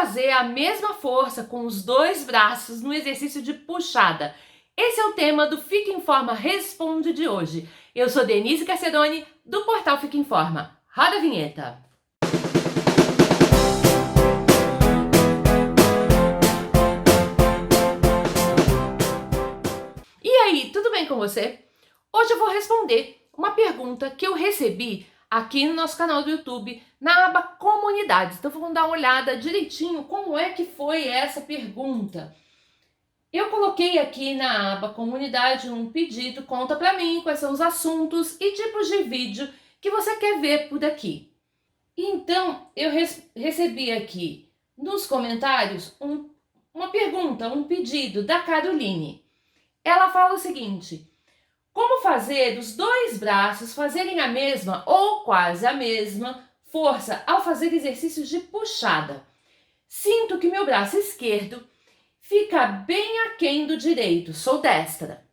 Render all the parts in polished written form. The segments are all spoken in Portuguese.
fazer a mesma força com os dois braços no exercício de puxada? Esse é o tema do Fica em Forma Responde de hoje. Eu sou Denise Carcerone, do portal Fica em Forma. Roda a vinheta! E aí, tudo bem com você? Hoje eu vou responder uma pergunta que eu recebi aqui no nosso canal do YouTube, na aba Comunidades. Então vamos dar uma olhada direitinho como é que foi essa pergunta. Eu coloquei aqui na aba Comunidade um pedido, conta pra mim quais são os assuntos e tipos de vídeo que você quer ver por aqui. Então eu recebi aqui nos comentários uma pergunta, um pedido da Caroline. Ela fala o seguinte: como fazer os dois braços fazerem a mesma ou quase a mesma força ao fazer exercícios de puxada? Sinto que meu braço esquerdo fica bem aquém do direito, sou destra.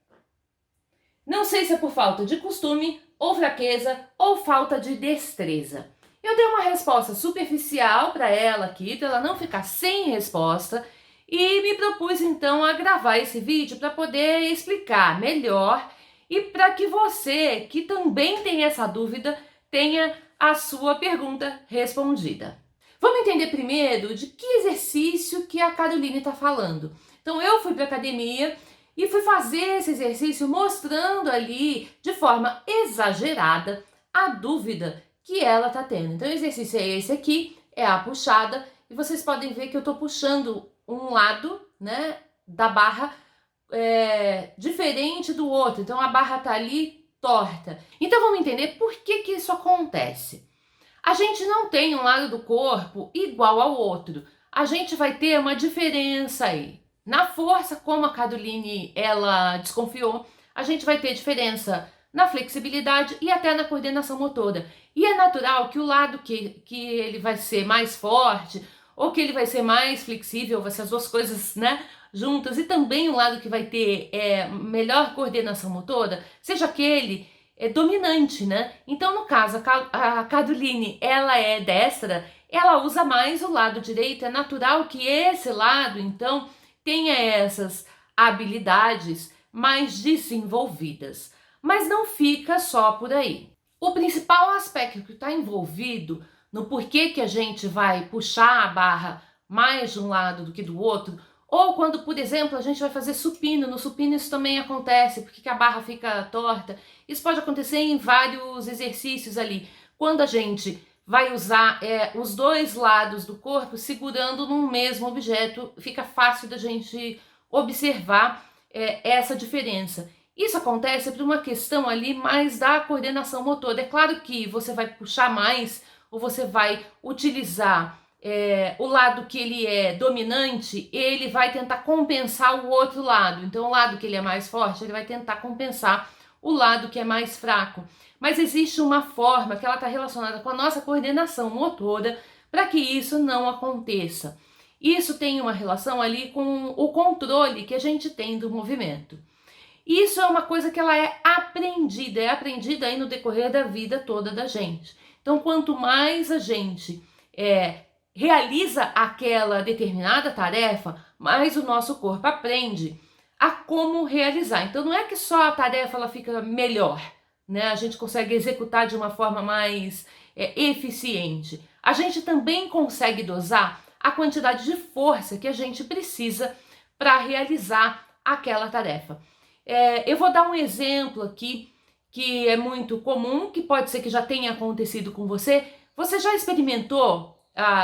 Não sei se é por falta de costume, ou fraqueza, ou falta de destreza. Eu dei uma resposta superficial para ela aqui, para ela não ficar sem resposta, e me propus então a gravar esse vídeo para poder explicar melhor e para que você, que também tem essa dúvida, tenha a sua pergunta respondida. Vamos entender primeiro de que exercício que a Caroline está falando. Então eu fui para a academia e fui fazer esse exercício mostrando ali, de forma exagerada, a dúvida que ela está tendo. Então o exercício é esse aqui, é a puxada, e vocês podem ver que eu estou puxando um lado, né, da barra diferente do outro, então a barra tá ali torta. Então vamos entender por que isso acontece. A gente não tem um lado do corpo igual ao outro, a gente vai ter uma diferença aí. Na força, como a Caroline ela desconfiou, a gente vai ter diferença na flexibilidade e até na coordenação motora. E é natural que o lado que ele vai ser mais forte ou que ele vai ser mais flexível, vai ser as duas coisas, né, juntas, e também o lado que vai ter melhor coordenação motora, seja aquele dominante, né? Então, no caso, a Caroline, ela é destra, ela usa mais o lado direito, é natural que esse lado, então, tenha essas habilidades mais desenvolvidas. Mas não fica só por aí. O principal aspecto que está envolvido no porquê que a gente vai puxar a barra mais de um lado do que do outro, ou quando, por exemplo, a gente vai fazer supino, no supino isso também acontece, porque a barra fica torta. Isso pode acontecer em vários exercícios ali, quando a gente vai usar os dois lados do corpo segurando num mesmo objeto, fica fácil da gente observar essa diferença. Isso acontece por uma questão ali mais da coordenação motora. É claro que você vai puxar mais, ou você vai utilizar o lado que ele é dominante, ele vai tentar compensar o outro lado. Então o lado que ele é mais forte, ele vai tentar compensar o lado que é mais fraco. Mas existe uma forma que ela está relacionada com a nossa coordenação motora para que isso não aconteça. Isso tem uma relação ali com o controle que a gente tem do movimento. Isso é uma coisa que ela é aprendida aí no decorrer da vida toda da gente. Então, quanto mais a gente realiza aquela determinada tarefa, mais o nosso corpo aprende a como realizar. Então, não é que só a tarefa ela fica melhor, né? A gente consegue executar de uma forma mais eficiente. A gente também consegue dosar a quantidade de força que a gente precisa para realizar aquela tarefa. Eu vou dar um exemplo aqui que é muito comum, que pode ser que já tenha acontecido com você. Você já experimentou,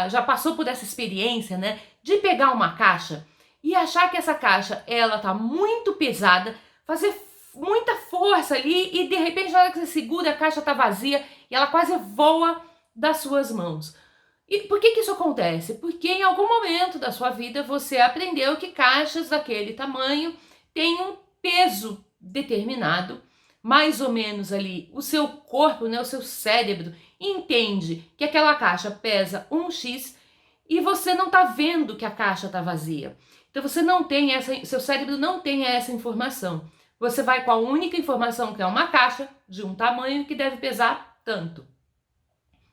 já passou por essa experiência, né, de pegar uma caixa e achar que essa caixa ela tá muito pesada, fazer muita força ali e de repente na hora que você segura a caixa tá vazia e ela quase voa das suas mãos. E por que isso acontece? Porque em algum momento da sua vida você aprendeu que caixas daquele tamanho têm um peso determinado, mais ou menos ali, o seu corpo, né, o seu cérebro entende que aquela caixa pesa 1x e você não está vendo que a caixa está vazia. Então você não tem seu cérebro não tem essa informação. Você vai com a única informação que é uma caixa de um tamanho que deve pesar tanto.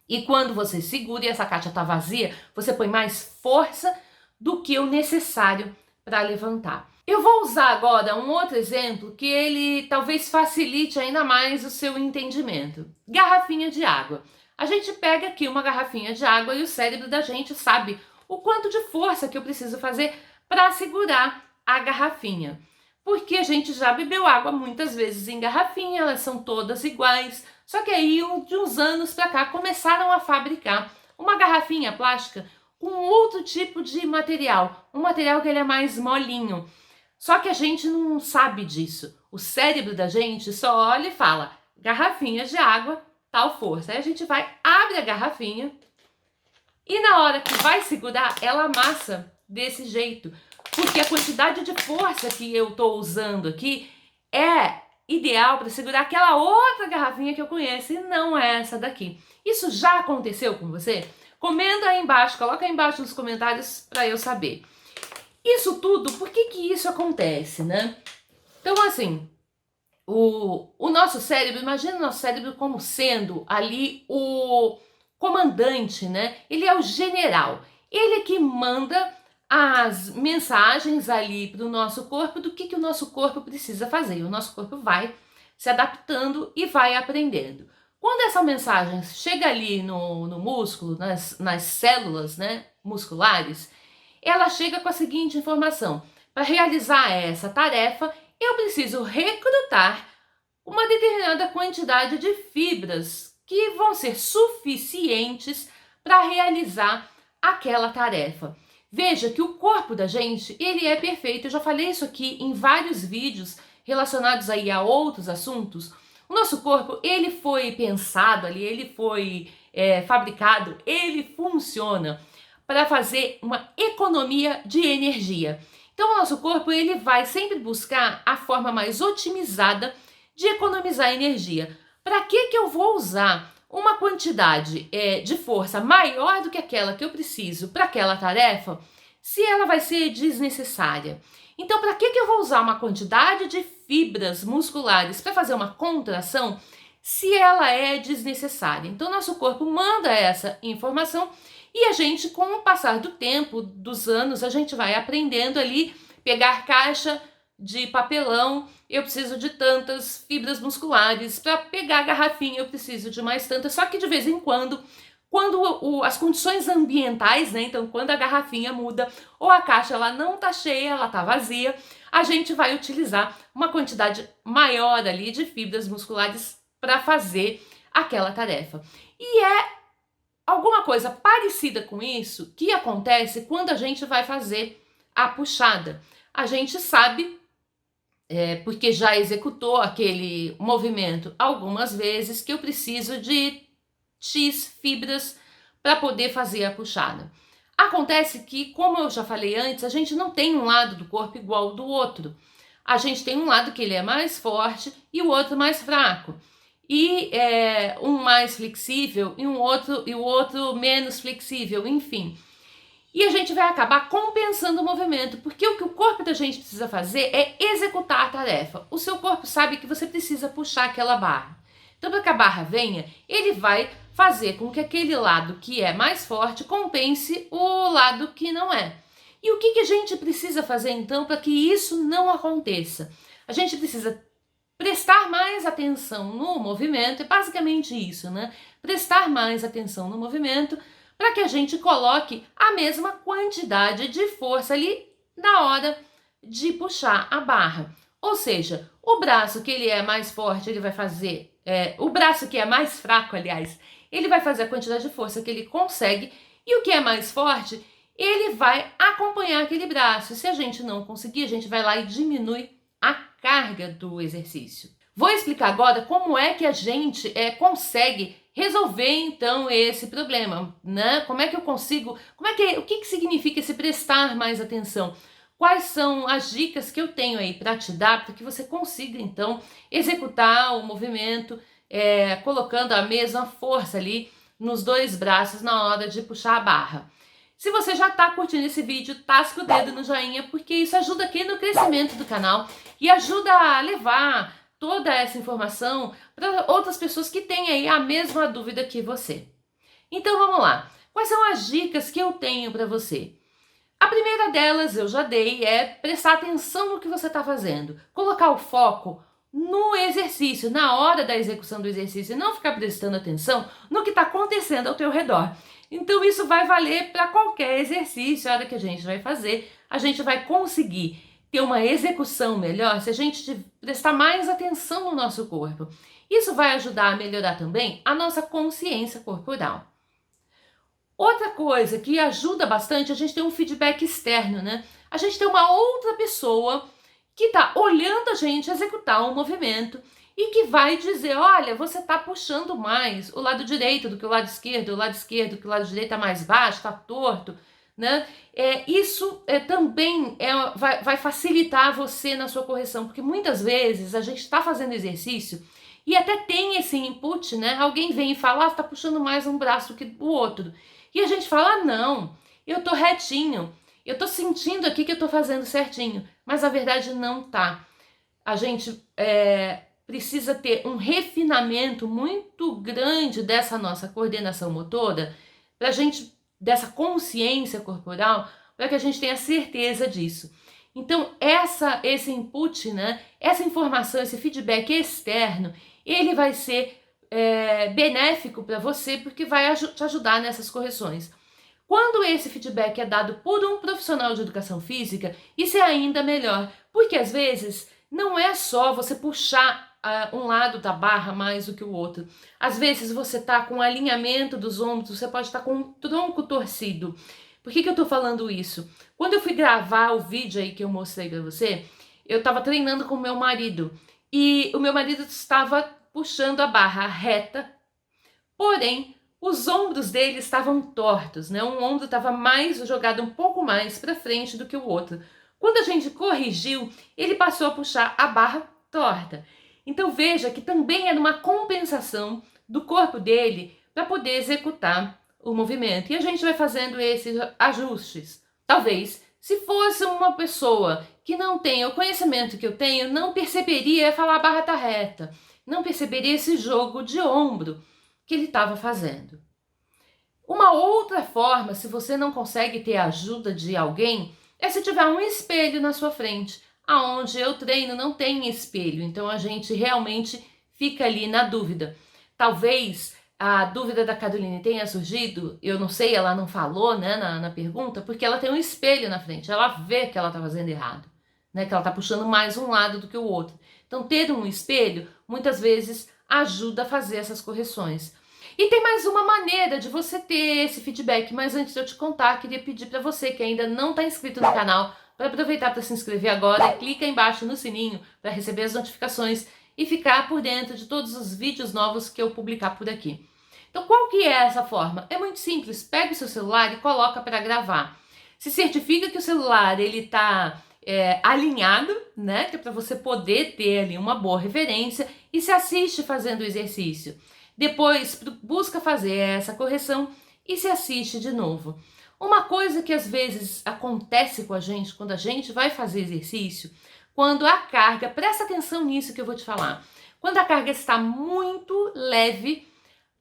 E quando você segura e essa caixa está vazia, você põe mais força do que o necessário para levantar. Eu vou usar agora um outro exemplo que ele talvez facilite ainda mais o seu entendimento. Garrafinha de água. A gente pega aqui uma garrafinha de água e o cérebro da gente sabe o quanto de força que eu preciso fazer para segurar a garrafinha. Porque a gente já bebeu água muitas vezes em garrafinha, elas são todas iguais. Só que aí, de uns anos para cá, começaram a fabricar uma garrafinha plástica com outro tipo de material. Um material que ele é mais molinho. Só que a gente não sabe disso. O cérebro da gente só olha e fala, garrafinha de água, tal força. Aí a gente vai, abre a garrafinha e na hora que vai segurar, ela amassa desse jeito. Porque a quantidade de força que eu estou usando aqui é ideal para segurar aquela outra garrafinha que eu conheço e não é essa daqui. Isso já aconteceu com você? Comenta aí embaixo, coloca aí embaixo nos comentários para eu saber. Isso tudo, por que isso acontece, né? Então, assim, o nosso cérebro, imagina o nosso cérebro como sendo ali o comandante, né? Ele é o general. Ele é que manda as mensagens ali para o nosso corpo do que o nosso corpo precisa fazer. O nosso corpo vai se adaptando e vai aprendendo. Quando essa mensagem chega ali no músculo, nas células, né, musculares, ela chega com a seguinte informação: para realizar essa tarefa, eu preciso recrutar uma determinada quantidade de fibras que vão ser suficientes para realizar aquela tarefa. Veja que o corpo da gente, ele é perfeito. Eu já falei isso aqui em vários vídeos relacionados aí a outros assuntos. O nosso corpo, ele foi pensado ali, ele foi fabricado, ele funciona para fazer uma economia de energia. Então, o nosso corpo, ele vai sempre buscar a forma mais otimizada de economizar energia. Para que eu vou usar uma quantidade de força maior do que aquela que eu preciso para aquela tarefa, se ela vai ser desnecessária? Então, para que eu vou usar uma quantidade de fibras musculares para fazer uma contração, se ela é desnecessária? Então, nosso corpo manda essa informação e a gente, com o passar do tempo, dos anos, a gente vai aprendendo ali, pegar caixa de papelão, eu preciso de tantas fibras musculares, para pegar a garrafinha eu preciso de mais tantas, só que de vez em quando as condições ambientais, né, então quando a garrafinha muda ou a caixa ela não tá cheia, ela tá vazia, a gente vai utilizar uma quantidade maior ali de fibras musculares para fazer aquela tarefa. E é alguma coisa parecida com isso que acontece quando a gente vai fazer a puxada. A gente sabe, porque já executou aquele movimento algumas vezes, que eu preciso de X fibras para poder fazer a puxada. Acontece que, como eu já falei antes, a gente não tem um lado do corpo igual ao do outro. A gente tem um lado que ele é mais forte e o outro mais fraco. E um mais flexível e o outro menos flexível, enfim. E a gente vai acabar compensando o movimento, porque o que o corpo da gente precisa fazer é executar a tarefa. O seu corpo sabe que você precisa puxar aquela barra. Então, para que a barra venha, ele vai fazer com que aquele lado que é mais forte compense o lado que não é. E o que a gente precisa fazer, então, para que isso não aconteça? A gente precisa prestar mais atenção no movimento, é basicamente isso, né? Prestar mais atenção no movimento para que a gente coloque a mesma quantidade de força ali na hora de puxar a barra. Ou seja, o braço que ele é mais forte, ele vai fazer... o braço que é mais fraco, aliás, ele vai fazer a quantidade de força que ele consegue, e o que é mais forte, ele vai acompanhar aquele braço. Se a gente não conseguir, a gente vai lá e diminui a carga do exercício. Vou explicar agora como é que a gente consegue resolver então esse problema, né? Como é que eu consigo, o que significa esse prestar mais atenção? Quais são as dicas que eu tenho aí para te dar para que você consiga então executar o movimento colocando a mesma força ali nos dois braços na hora de puxar a barra. Se você já está curtindo esse vídeo, tasca o dedo no joinha, porque isso ajuda aqui no crescimento do canal e ajuda a levar toda essa informação para outras pessoas que têm aí a mesma dúvida que você. Então vamos lá. Quais são as dicas que eu tenho para você? A A primeira delas eu já dei, é prestar atenção no que você está fazendo, colocar o foco no exercício, na hora da execução do exercício, e não ficar prestando atenção no que está acontecendo ao teu redor. Então isso vai valer para qualquer exercício. A hora que a gente vai fazer, a gente vai conseguir ter uma execução melhor se a gente prestar mais atenção no nosso corpo. Isso vai ajudar a melhorar também a nossa consciência corporal. Outra coisa que ajuda bastante, a gente tem um feedback externo, né? A gente tem uma outra pessoa que está olhando a gente executar um movimento e que vai dizer, olha, você está puxando mais o lado direito do que o lado esquerdo que o lado direito está mais baixo, está torto, né? Isso também vai facilitar você na sua correção, porque muitas vezes a gente está fazendo exercício e até tem esse input, né? Alguém vem e fala, está puxando mais um braço do que o outro. E a gente fala, não, eu tô retinho, eu tô sentindo aqui que eu tô fazendo certinho, mas a verdade não tá. A gente precisa ter um refinamento muito grande dessa nossa coordenação motora, dessa consciência corporal, para que a gente tenha certeza disso. Então, esse input, né, essa informação, esse feedback externo, ele vai ser benéfico para você, porque vai te ajudar nessas correções. Quando esse feedback é dado por um profissional de educação física, isso é ainda melhor, porque às vezes não é só você puxar um lado da barra mais do que o outro. Às vezes você está com o alinhamento dos ombros, você pode estar com um tronco torcido. Por que eu estou falando isso? Quando eu fui gravar o vídeo aí que eu mostrei para você, eu estava treinando com o meu marido e o meu marido estava puxando a barra reta, porém os ombros dele estavam tortos, né? Um ombro estava mais jogado um pouco mais para frente do que o outro. Quando a gente corrigiu, ele passou a puxar a barra torta. Então veja que também era uma compensação do corpo dele para poder executar o movimento. E a gente vai fazendo esses ajustes. Talvez, se fosse uma pessoa que não tenha o conhecimento que eu tenho, não perceberia falar a barra tá reta, não perceberia esse jogo de ombro que ele estava fazendo. Uma outra forma, se você não consegue ter a ajuda de alguém, é se tiver um espelho na sua frente. Aonde eu treino não tem espelho, então a gente realmente fica ali na dúvida. Talvez a dúvida da Caroline tenha surgido, eu não sei, ela não falou, né, na pergunta, porque ela tem um espelho na frente, ela vê que ela está fazendo errado, né, que ela está puxando mais um lado do que o outro. Então ter um espelho, muitas vezes, ajuda a fazer essas correções. E tem mais uma maneira de você ter esse feedback, mas antes de eu te contar, queria pedir para você que ainda não está inscrito no canal, para aproveitar para se inscrever agora, clica embaixo no sininho para receber as notificações e ficar por dentro de todos os vídeos novos que eu publicar por aqui. Então qual que é essa forma? É muito simples, pega o seu celular e coloca para gravar. Se certifica que o celular ele está alinhado, né, que é para você poder ter ali uma boa referência e se assiste fazendo o exercício. Depois busca fazer essa correção e se assiste de novo. Uma coisa que às vezes acontece com a gente quando a gente vai fazer exercício, quando a carga, presta atenção nisso que eu vou te falar, quando a carga está muito leve,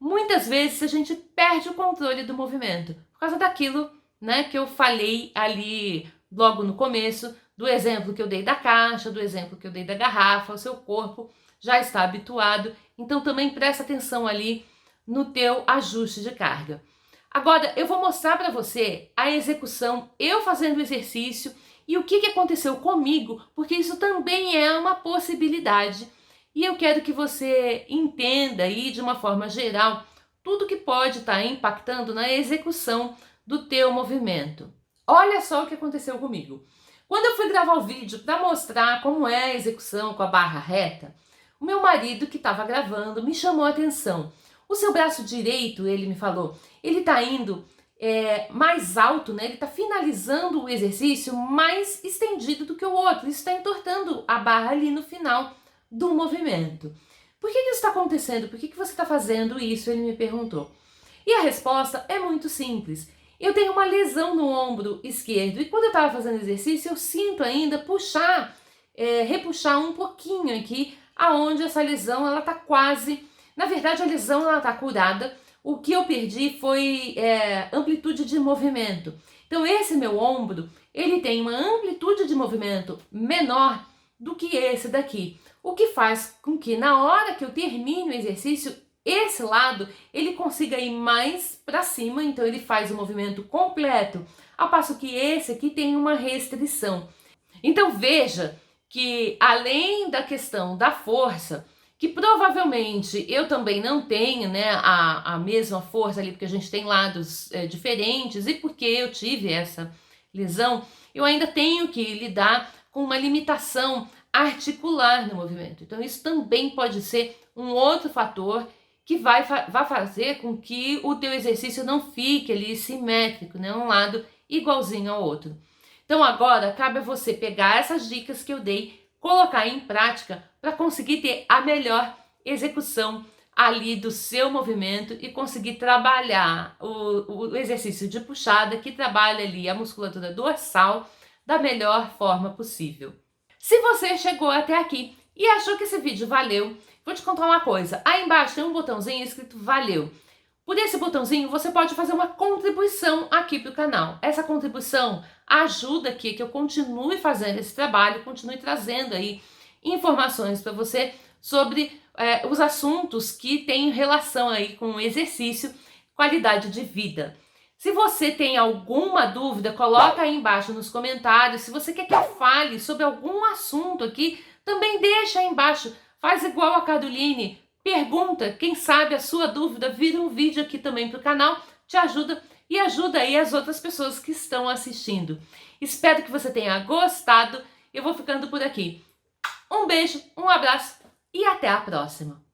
muitas vezes a gente perde o controle do movimento, por causa daquilo, né, que eu falei ali logo no começo, do exemplo que eu dei da caixa, do exemplo que eu dei da garrafa, o seu corpo já está habituado, então também presta atenção ali no teu ajuste de carga. Agora, eu vou mostrar para você a execução, eu fazendo o exercício e o que aconteceu comigo, porque isso também é uma possibilidade. E eu quero que você entenda aí, de uma forma geral, tudo que pode estar impactando na execução do teu movimento. Olha só o que aconteceu comigo. Quando eu fui gravar o vídeo para mostrar como é a execução com a barra reta, o meu marido que estava gravando me chamou a atenção. O seu braço direito, ele me falou, ele está indo mais alto, né? Ele está finalizando o exercício mais estendido do que o outro. Isso está entortando a barra ali no final do movimento. Por que isso está acontecendo? Por que você está fazendo isso? Ele me perguntou. E a resposta é muito simples. Eu tenho uma lesão no ombro esquerdo e quando eu estava fazendo exercício, eu sinto ainda repuxar um pouquinho aqui, aonde essa lesão ela está quase... Na verdade, a lesão ela está curada, o que eu perdi foi amplitude de movimento. Então esse meu ombro, ele tem uma amplitude de movimento menor do que esse daqui, o que faz com que na hora que eu termine o exercício, esse lado ele consiga ir mais para cima, então ele faz o movimento completo, ao passo que esse aqui tem uma restrição. Então veja que além da questão da força, que provavelmente eu também não tenho, né, a mesma força ali, porque a gente tem lados diferentes, e porque eu tive essa lesão, eu ainda tenho que lidar com uma limitação articular no movimento. Então isso também pode ser um outro fator que vai fazer com que o teu exercício não fique ali simétrico, né, um lado igualzinho ao outro. Então agora cabe a você pegar essas dicas que eu dei, colocar em prática para conseguir ter a melhor execução ali do seu movimento e conseguir trabalhar o exercício de puxada que trabalha ali a musculatura dorsal da melhor forma possível. Se você chegou até aqui e achou que esse vídeo valeu, vou te contar uma coisa. Aí embaixo tem um botãozinho escrito valeu. Por esse botãozinho você pode fazer uma contribuição aqui para o canal. Essa contribuição ajuda aqui que eu continue fazendo esse trabalho, continue trazendo aí informações para você sobre os assuntos que têm relação aí com exercício, qualidade de vida. Se você tem alguma dúvida, coloca aí embaixo nos comentários. Se você quer que eu fale sobre algum assunto aqui, também deixa aí embaixo. Faz igual a Caroline, pergunta, quem sabe a sua dúvida vira um vídeo aqui também para o canal, te ajuda e ajuda aí as outras pessoas que estão assistindo. Espero que você tenha gostado. Eu vou ficando por aqui. Um beijo, um abraço e até a próxima!